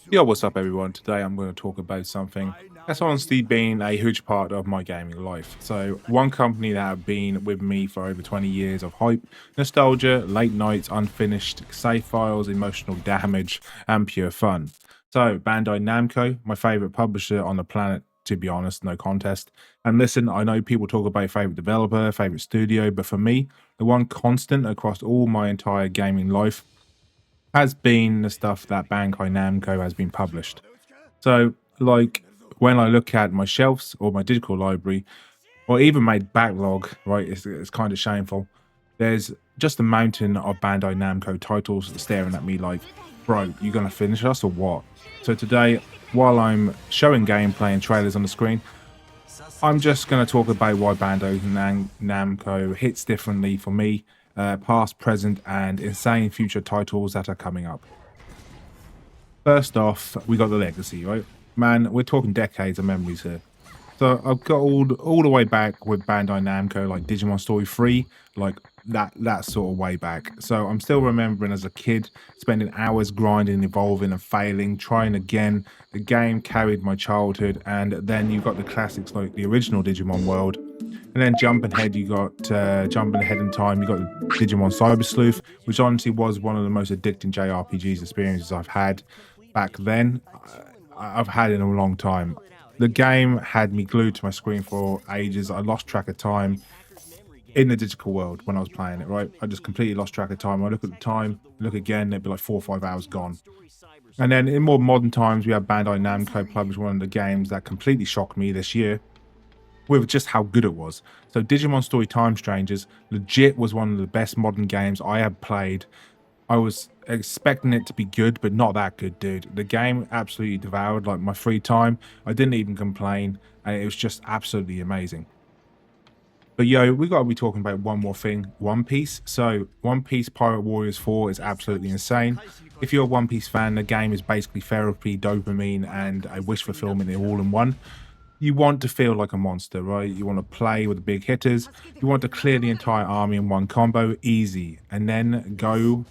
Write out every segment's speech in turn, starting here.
Yo, what's up, everyone? Today I'm going to talk about something that's honestly been a huge part of my gaming life. So, one company that have been with me for over 20 years of hype, nostalgia, late nights, unfinished save files, emotional damage, and pure fun. So, Bandai Namco, my favorite publisher on the planet, to be honest, no contest. And listen, I know people talk about favorite developer, favorite studio, but for me, the one constant across all my entire gaming life has been the stuff that Bandai Namco has been published. So, like when I look at my shelves or my digital library, or even my backlog, right, it's kind of shameful. There's just a mountain of Bandai Namco titles staring at me like, bro, you gonna finish us or what? So today, while I'm showing gameplay and trailers on the screen, I'm just going to talk about why Namco hits differently for me, past, present, and insane future titles that are coming up. First off, we got the legacy, right? Man, we're talking decades of memories here. So I've got all the way back with Bandai Namco, like Digimon Story 3, like that sort of way back. So I'm still remembering as a kid spending hours grinding, evolving, and failing, trying again. The game carried my childhood, and then you got the classics like the original Digimon World, and then jumping ahead in time. You got Digimon Cyber Sleuth, which honestly was one of the most addicting JRPGs experiences I've had back then. I've had in a long time. The game had me glued to my screen for ages. I lost track of time in the digital world when I was playing it, right? I just completely lost track of time. I look at the time, look again, it'd be like 4 or 5 hours gone. And then in more modern times, we have Bandai Namco published one of the games that completely shocked me this year with just how good it was. So Digimon Story Time Strangers legit was one of the best modern games I have played. I was expecting it to be good, but not that good, dude. The game absolutely devoured like my free time. I didn't even complain, and it was just absolutely amazing. But yo, we got to be talking about one more thing, One Piece. So One Piece Pirate Warriors 4 is absolutely insane. If you're a One Piece fan, the game is basically therapy, dopamine, and a wish fulfillment all in one. You want to feel like a monster, right? You want to play with the big hitters. You want to clear the entire army in one combo, easy. And then go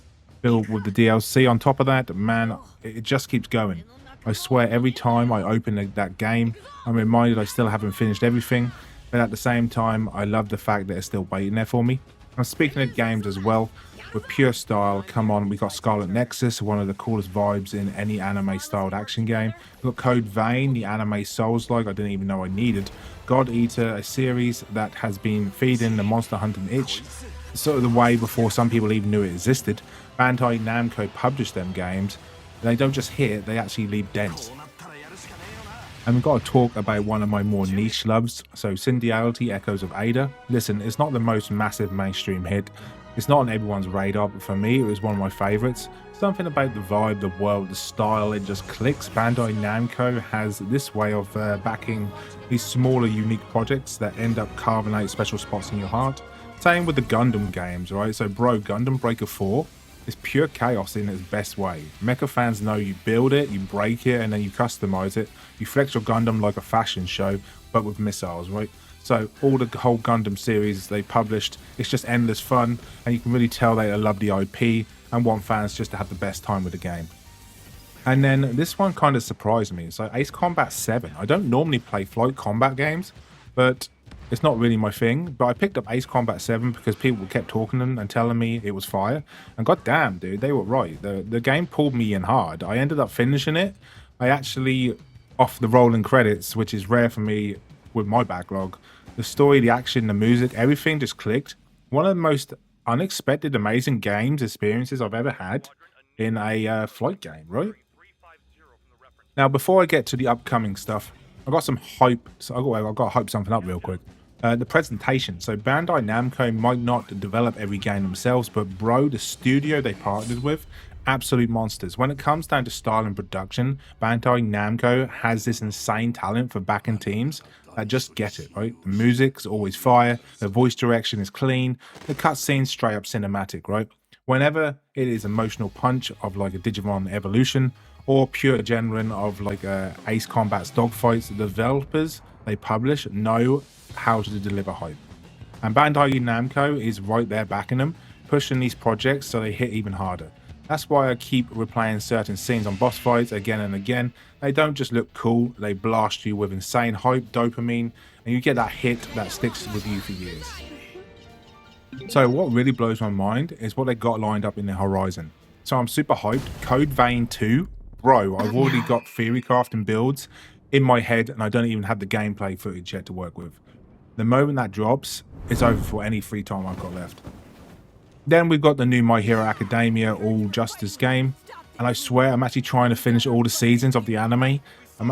build with the DLC on top of that. Man, it just keeps going. I swear every time I open that game, I'm reminded I still haven't finished everything. But at the same time, I love the fact that it's still waiting there for me. And speaking of games as well, with pure style, come on, we got Scarlet Nexus, one of the coolest vibes in any anime-styled action game. We got Code Vein, the anime Souls-like I didn't even know I needed. God Eater, a series that has been feeding the monster hunting itch sort of the way before some people even knew it existed. Bandai Namco published them games. They don't just hit, they actually leave dents. And we've got to talk about one of my more niche loves, so SYNDUALITY Echoes of Ada. Listen, it's not the most massive mainstream hit, it's not on everyone's radar, but for me it was one of my favourites. Something about the vibe, the world, the style, it just clicks. Bandai Namco has this way of backing these smaller unique projects that end up carving out special spots in your heart. Same with the Gundam games, right? So bro, Gundam Breaker 4 is pure chaos in its best way. Mecha fans know you build it, you break it, and then you customize it. You flex your Gundam like a fashion show, but with missiles, right? So all the whole Gundam series they published, it's just endless fun, and you can really tell they love the IP and want fans just to have the best time with the game. And then this one kind of surprised me. So Ace Combat 7. I don't normally play flight combat games, but it's not really my thing. But I picked up Ace Combat 7 because people kept talking and telling me it was fire. And goddamn, dude, they were right. The game pulled me in hard. I ended up finishing it. I actually, off the rolling credits, which is rare for me with my backlog, the story, the action, the music, everything just clicked. One of the most unexpected, amazing games experiences I've ever had in a flight game, right? Now, before I get to the upcoming stuff, I got some hype. So I've got to hype something up real quick. The presentation. So Bandai Namco might not develop every game themselves, but bro, the studio they partnered with, absolute monsters. When it comes down to style and production, Bandai Namco has this insane talent for backing teams that just get it, right? The music's always fire, the voice direction is clean, the cutscenes straight up cinematic, right? Whenever it is emotional punch of like a Digimon evolution or pure adrenaline of like Ace Combat's dogfights, the developers they publish know how to deliver hype. And Bandai Namco is right there backing them, pushing these projects so they hit even harder. That's why I keep replaying certain scenes on boss fights again and again. They don't just look cool, they blast you with insane hype, dopamine, and you get that hit that sticks with you for years. So what really blows my mind is what they got lined up in the horizon. So I'm super hyped. Code Vein 2, bro, I've already got theory crafting builds in my head and I don't even have the gameplay footage yet to work with. The moment that drops, it's over for any free time I've got left. Then we've got the new My Hero Academia All Justice game, and I swear I'm actually trying to finish all the seasons of the anime. I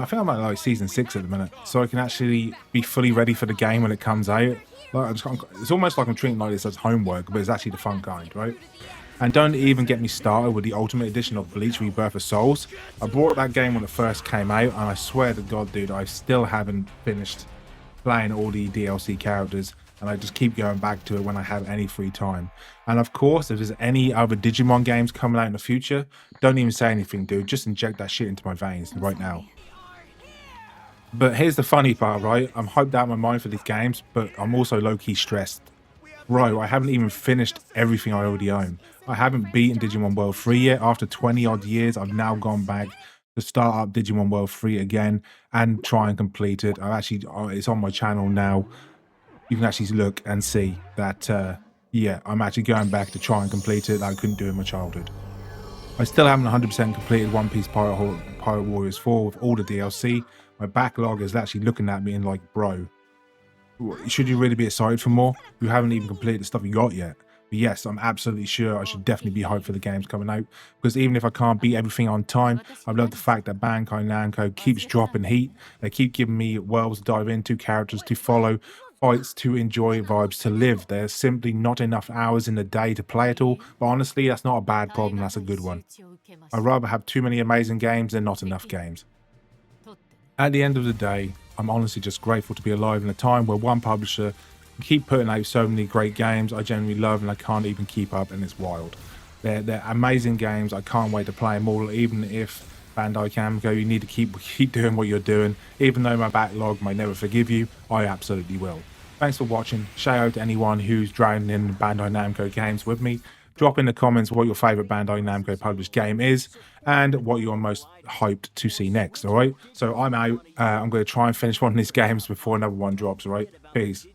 think I'm at like season 6 at the minute, so I can actually be fully ready for the game when it comes out. Like, it's almost like I'm treating like this as homework, but it's actually the fun kind, right? And don't even get me started with the Ultimate Edition of Bleach Rebirth of Souls. I bought that game when it first came out, and I swear to God, dude, I still haven't finished playing all the DLC characters, and I just keep going back to it when I have any free time. And of course, if there's any other Digimon games coming out in the future, don't even say anything, dude. Just inject that shit into my veins right now. But here's the funny part, right? I'm hyped out of my mind for these games, but I'm also low-key stressed. Bro, I haven't even finished everything I already own. I haven't beaten Digimon World 3 yet. After 20 odd years, I've now gone back to start up Digimon World 3 again and try and complete it. It's on my channel now. You can actually look and see that, yeah, I'm actually going back to try and complete it that I couldn't do in my childhood. I still haven't 100% completed One Piece Pirate Warriors 4 with all the DLC. My backlog is actually looking at me and like, bro, should you really be excited for more? You haven't even completed the stuff you got yet. But yes, I'm absolutely sure I should definitely be hyped for the games coming out, because even if I can't beat everything on time, I love the fact that Bandai Namco keeps dropping heat. They keep giving me worlds to dive into, characters to follow, fights to enjoy, vibes to live. There's simply not enough hours in the day to play it all, but honestly, that's not a bad problem, that's a good one. I'd rather have too many amazing games than not enough games. At the end of the day, I'm honestly just grateful to be alive in a time where one publisher can keep putting out so many great games I genuinely love and I can't even keep up, and it's wild. They're amazing games. I can't wait to play them all, even if Bandai Namco, you need to keep doing what you're doing. Even though my backlog may never forgive you, I absolutely will. Thanks for watching. Shout out to anyone who's drowning in Bandai Namco games with me. Drop in the comments what your favorite Bandai Namco published game is and what you're most hyped to see next, all right? So I'm out. I'm going to try and finish one of these games before another one drops, all right? Peace.